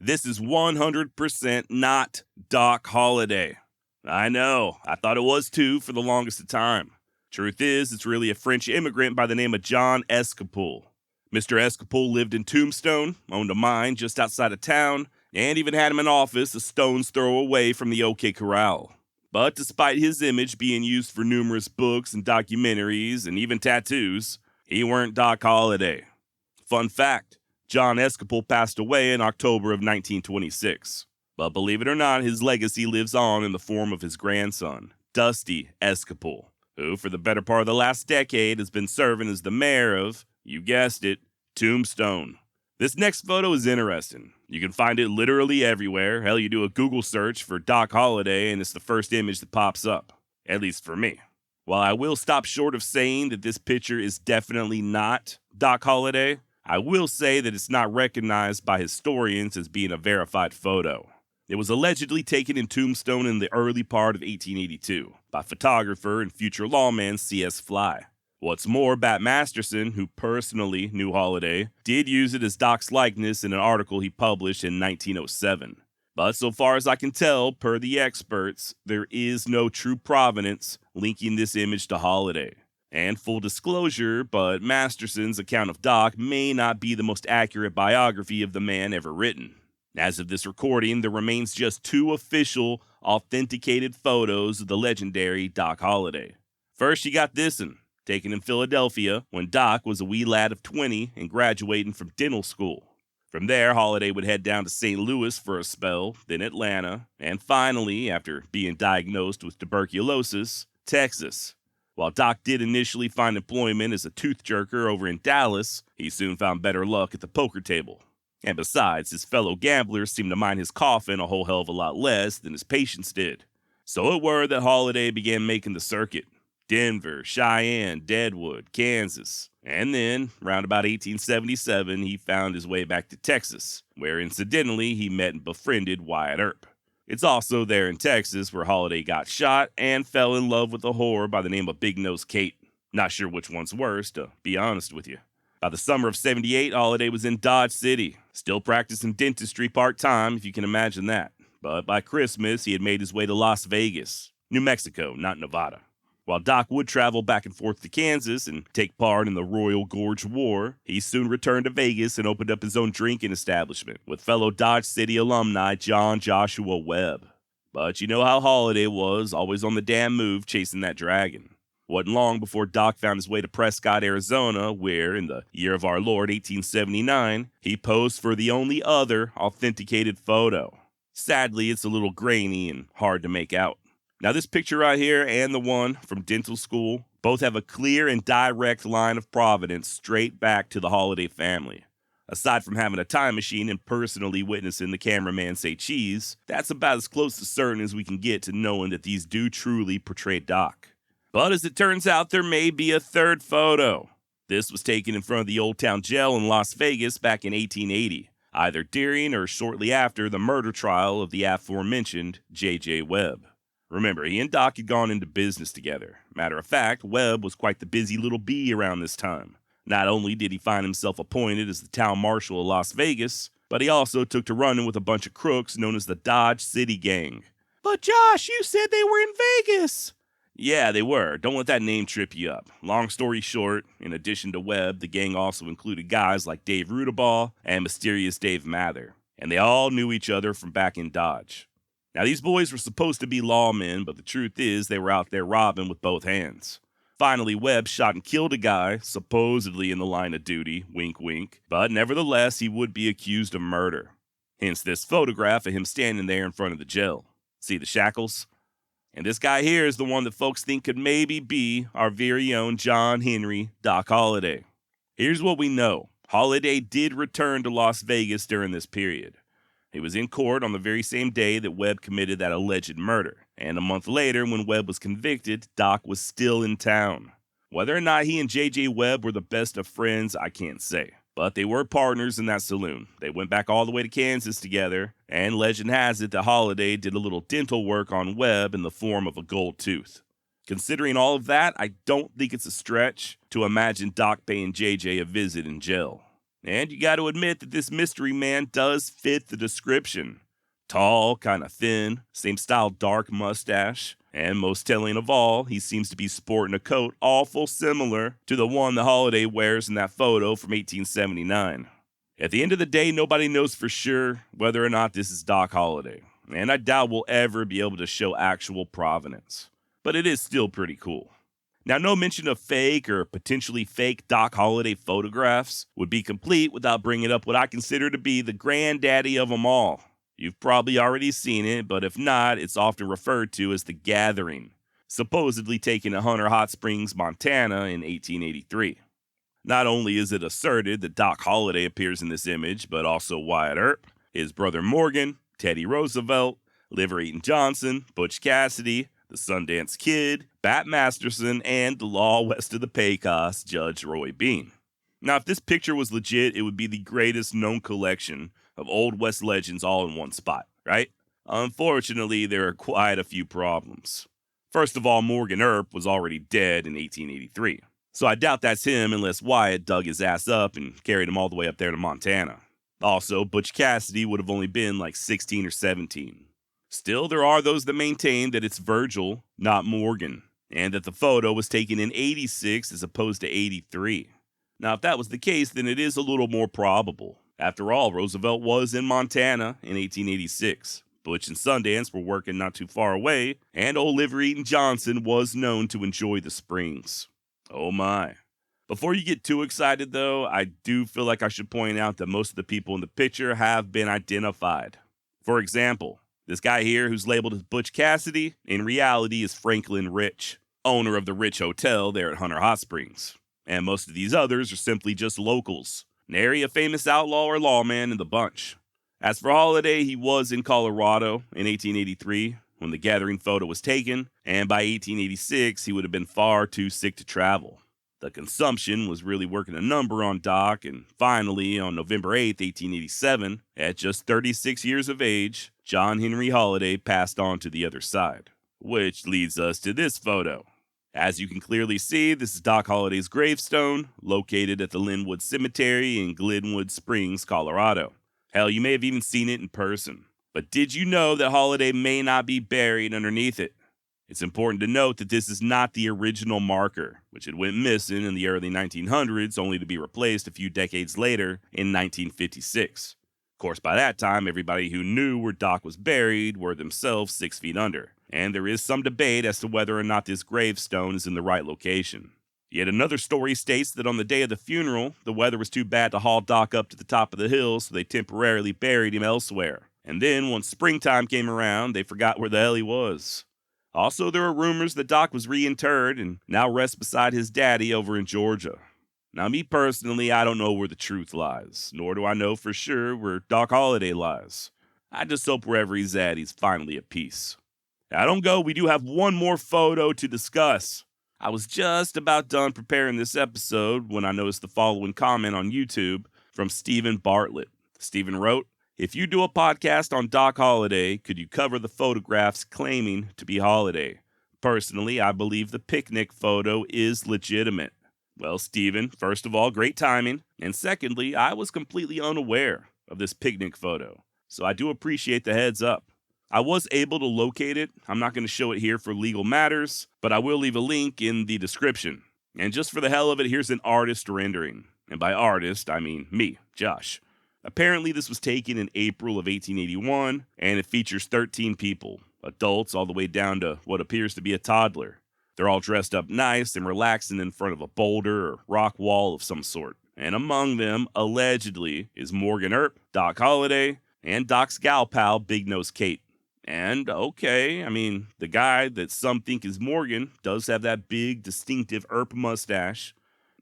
This is 100% not Doc Holliday. I know, I thought it was too for the longest of time. Truth is, it's really a French immigrant by the name of John Escapol. Mr. Escapol lived in Tombstone, owned a mine just outside of town, and even had him an office a stone's throw away from the OK Corral. But despite his image being used for numerous books and documentaries and even tattoos, he weren't Doc Holliday. Fun fact, John Escapol passed away in October of 1926. But believe it or not, his legacy lives on in the form of his grandson, Dusty Escapol, who for the better part of the last decade has been serving as the mayor of, you guessed it, Tombstone. This next photo is interesting. You can find it literally everywhere. Hell, you do a Google search for Doc Holliday and it's the first image that pops up. At least for me. While I will stop short of saying that this picture is definitely not Doc Holliday, I will say that it's not recognized by historians as being a verified photo. It was allegedly taken in Tombstone in the early part of 1882 by photographer and future lawman C.S. Fly. What's more, Bat Masterson, who personally knew Holliday, did use it as Doc's likeness in an article he published in 1907. But so far as I can tell, per the experts, there is no true provenance linking this image to Holliday. And full disclosure, but Masterson's account of Doc may not be the most accurate biography of the man ever written. As of this recording, there remains just 2 official, authenticated photos of the legendary Doc Holliday. First, you got this one, taken in Philadelphia when Doc was a wee lad of 20 and graduating from dental school. From there, Holliday would head down to St. Louis for a spell, then Atlanta, and finally, after being diagnosed with tuberculosis, Texas. While Doc did initially find employment as a tooth jerker over in Dallas, he soon found better luck at the poker table. And besides, his fellow gamblers seemed to mind his coffin a whole hell of a lot less than his patients did. So it were that Holliday began making the circuit. Denver, Cheyenne, Deadwood, Kansas. And then, around about 1877, he found his way back to Texas, where incidentally he met and befriended Wyatt Earp. It's also there in Texas where Holliday got shot and fell in love with a whore by the name of Big Nose Kate. Not sure which one's worse, to be honest with you. By the summer of '78, Holliday was in Dodge City, still practicing dentistry part-time, if you can imagine that. But by Christmas, he had made his way to Las Vegas, New Mexico, not Nevada. While Doc would travel back and forth to Kansas and take part in the Royal Gorge War, he soon returned to Vegas and opened up his own drinking establishment with fellow Dodge City alumni John Joshua Webb. But you know how Holliday was, always on the damn move chasing that dragon. Wasn't long before Doc found his way to Prescott, Arizona, where, in the year of our Lord 1879, he posed for the only other authenticated photo. Sadly, it's a little grainy and hard to make out. Now this picture right here and the one from dental school both have a clear and direct line of provenance straight back to the Holliday family. Aside from having a time machine and personally witnessing the cameraman say cheese, that's about as close to certain as we can get to knowing that these do truly portray Doc. But as it turns out, there may be a third photo. This was taken in front of the Old Town Jail in Las Vegas back in 1880, either during or shortly after the murder trial of the aforementioned J.J. Webb. Remember, he and Doc had gone into business together. Matter of fact, Webb was quite the busy little bee around this time. Not only did he find himself appointed as the town marshal of Las Vegas, but he also took to running with a bunch of crooks known as the Dodge City Gang. But Josh, you said they were in Vegas! Yeah, they were. Don't let that name trip you up. Long story short, in addition to Webb, the gang also included guys like Dave Rudabaugh and Mysterious Dave Mather. And they all knew each other from back in Dodge. Now, these boys were supposed to be lawmen, but the truth is they were out there robbing with both hands. Finally, Webb shot and killed a guy, supposedly in the line of duty, wink wink, but nevertheless, he would be accused of murder. Hence this photograph of him standing there in front of the jail. See the shackles? And this guy here is the one that folks think could maybe be our very own John Henry Doc Holliday. Here's what we know. Holliday did return to Las Vegas during this period. He was in court on the very same day that Webb committed that alleged murder. And a month later, when Webb was convicted, Doc was still in town. Whether or not he and J.J. Webb were the best of friends, I can't say. But they were partners in that saloon. They went back all the way to Kansas together, and legend has it that Holliday did a little dental work on Webb in the form of a gold tooth. Considering all of that, I don't think it's a stretch to imagine Doc paying J.J. a visit in jail. And you got to admit that this mystery man does fit the description. Tall, kind of thin, same style dark mustache, and most telling of all, he seems to be sporting a coat awful similar to the one the Holliday wears in that photo from 1879. At the end of the day, nobody knows for sure whether or not this is Doc Holliday, and I doubt we'll ever be able to show actual provenance. But it is still pretty cool. Now, no mention of fake or potentially fake Doc Holliday photographs would be complete without bringing up what I consider to be the granddaddy of them all. You've probably already seen it, but if not, it's often referred to as The Gathering, supposedly taken at Hunter Hot Springs, Montana in 1883. Not only is it asserted that Doc Holliday appears in this image, but also Wyatt Earp, his brother Morgan, Teddy Roosevelt, Liver Eaton Johnson, Butch Cassidy, the Sundance Kid, Bat Masterson, and the law west of the Pecos, Judge Roy Bean. Now, if this picture was legit, it would be the greatest known collection of Old West legends all in one spot, right? Unfortunately, there are quite a few problems. First of all, Morgan Earp was already dead in 1883, so I doubt that's him unless Wyatt dug his ass up and carried him all the way up there to Montana. Also, Butch Cassidy would have only been like 16 or 17. Still, there are those that maintain that it's Virgil, not Morgan, and that the photo was taken in 86 as opposed to 83. Now, if that was the case, then it is a little more probable. After all, Roosevelt was in Montana in 1886. Butch and Sundance were working not too far away, and old Liver Eaton Johnson was known to enjoy the springs. Oh my. Before you get too excited, though, I do feel like I should point out that most of the people in the picture have been identified. For example, this guy here who's labeled as Butch Cassidy, in reality is Franklin Rich, owner of the Rich Hotel there at Hunter Hot Springs. And most of these others are simply just locals, nary a famous outlaw or lawman in the bunch. As for Holliday, he was in Colorado in 1883 when the gathering photo was taken, and by 1886 he would have been far too sick to travel. The consumption was really working a number on Doc, and finally, on November 8, 1887, at just 36 years of age, John Henry Holliday passed on to the other side. Which leads us to this photo. As you can clearly see, this is Doc Holliday's gravestone, located at the Linwood Cemetery in Glenwood Springs, Colorado. Hell, you may have even seen it in person. But did you know that Holliday may not be buried underneath it? It's important to note that this is not the original marker, which had went missing in the early 1900s, only to be replaced a few decades later in 1956. Of course, by that time, everybody who knew where Doc was buried were themselves 6 feet under, and there is some debate as to whether or not this gravestone is in the right location. Yet another story states that on the day of the funeral, the weather was too bad to haul Doc up to the top of the hill, so they temporarily buried him elsewhere. And then, once springtime came around, they forgot where the hell he was. Also, there are rumors that Doc was reinterred and now rests beside his daddy over in Georgia. Now, me personally, I don't know where the truth lies, nor do I know for sure where Doc Holliday lies. I just hope wherever he's at, he's finally at peace. Now, don't go, we do have one more photo to discuss. I was just about done preparing this episode when I noticed the following comment on YouTube from Stephen Bartlett. Stephen wrote, "If you do a podcast on Doc Holliday, could you cover the photographs claiming to be Holliday? Personally, I believe the picnic photo is legitimate." Well, Stephen, first of all, great timing. And secondly, I was completely unaware of this picnic photo, so I do appreciate the heads up. I was able to locate it. I'm not going to show it here for legal matters, but I will leave a link in the description. And just for the hell of it, here's an artist rendering. And by artist, I mean me, Josh. Apparently, this was taken in April of 1881, and it features 13 people, adults all the way down to what appears to be a toddler. They're all dressed up nice and relaxing in front of a boulder or rock wall of some sort. And among them, allegedly, is Morgan Earp, Doc Holliday, and Doc's gal pal, Big Nose Kate. And, okay, I mean, the guy that some think is Morgan does have that big, distinctive Earp mustache.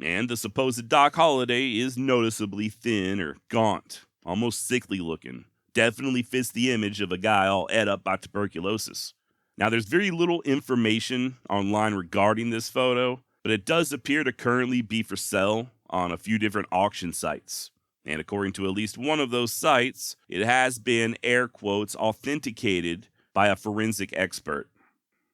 And the supposed Doc Holliday is noticeably thin or gaunt, almost sickly looking. Definitely fits the image of a guy all ed up by tuberculosis. Now, there's very little information online regarding this photo, but it does appear to currently be for sale on a few different auction sites. And according to at least one of those sites, it has been, air quotes, authenticated by a forensic expert.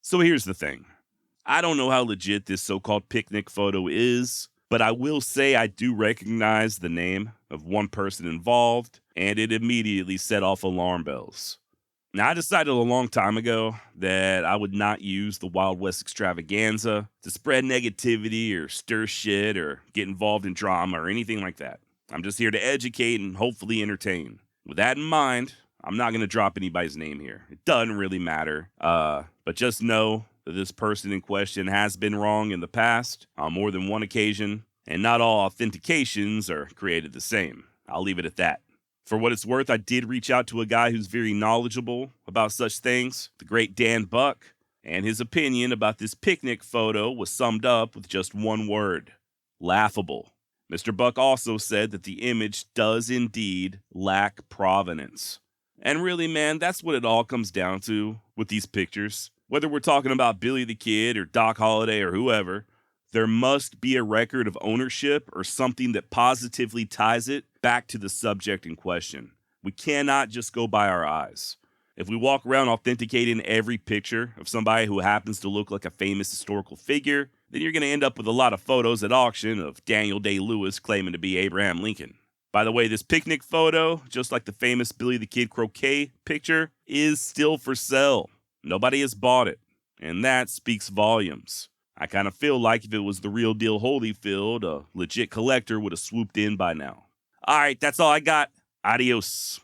So here's the thing. I don't know how legit this so-called picnic photo is, but I will say I do recognize the name of one person involved, and it immediately set off alarm bells. Now, I decided a long time ago that I would not use the Wild West extravaganza to spread negativity or stir shit or get involved in drama or anything like that. I'm just here to educate and hopefully entertain. With that in mind, I'm not going to drop anybody's name here. It doesn't really matter. But just know that this person in question has been wrong in the past on more than one occasion, and not all authentications are created the same. I'll leave it at that. For what it's worth, I did reach out to a guy who's very knowledgeable about such things, the great Dan Buck, and his opinion about this picnic photo was summed up with just one word: laughable. Mr. Buck also said that the image does indeed lack provenance. And really, man, that's what it all comes down to with these pictures. Whether we're talking about Billy the Kid or Doc Holliday or whoever, there must be a record of ownership or something that positively ties it back to the subject in question. We cannot just go by our eyes. If we walk around authenticating every picture of somebody who happens to look like a famous historical figure, then you're going to end up with a lot of photos at auction of Daniel Day-Lewis claiming to be Abraham Lincoln. By the way, this picnic photo, just like the famous Billy the Kid croquet picture, is still for sale. Nobody has bought it, and that speaks volumes. I kind of feel like if it was the real deal Holyfield, a legit collector would have swooped in by now. All right, that's all I got. Adios.